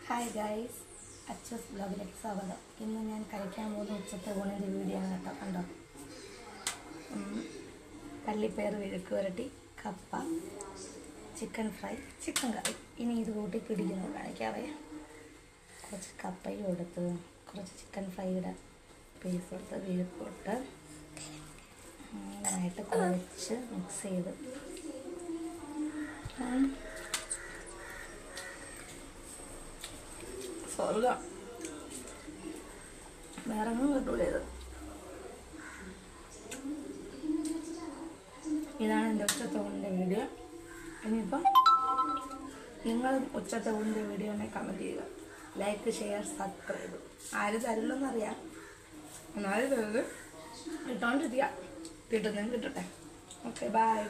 Hi guys, Achus ബ്ലോഗിലേക്ക് സ്വാഗതം. ഇന്ന് ഞാൻ കഴിക്കാൻ പോകുന്ന ഉച്ചത്തെ ഊണിൻ്റെ വീഡിയോ ആണ് കേട്ടോ. കണ്ടോ, പള്ളിപ്പയർ വിഴുക്ക് വരട്ടി, കപ്പ, ചിക്കൻ ഫ്രൈ, ചിക്കൻ കറി. ഇനി ഇത് കൂട്ടി പിടിക്കുന്നത് കാണിക്കാവേ. കുറച്ച് കപ്പയും എടുത്ത്, കുറച്ച് ചിക്കൻ ഫ്രൈയുടെ പീസ് എടുത്ത്, വിഴുക്കിട്ട് നന്നായിട്ട് കുഴച്ച് മിക്സ് ചെയ്ത് സ്വർഗം. വേറെ ഒന്നും കിട്ടൂല. ഇതാണ് എൻ്റെ ഉച്ചത്തെ ഊണിൻ്റെ വീഡിയോ. ഇനിയിപ്പം നിങ്ങൾ ഉച്ചത്തെ ഊണിൻ്റെ വീഡിയോ ഉണ്ടെങ്കിൽ കമൻറ്റ് ചെയ്യുക, ലൈക്ക്, ഷെയർ, സബ്സ്ക്രൈബ്. ആരും തരില്ലെന്നറിയാം, എന്നാലും കിട്ടോണ്ടിരിക്കുക. കിട്ടുന്നെങ്കിൽ കിട്ടട്ടെ. Okay, by.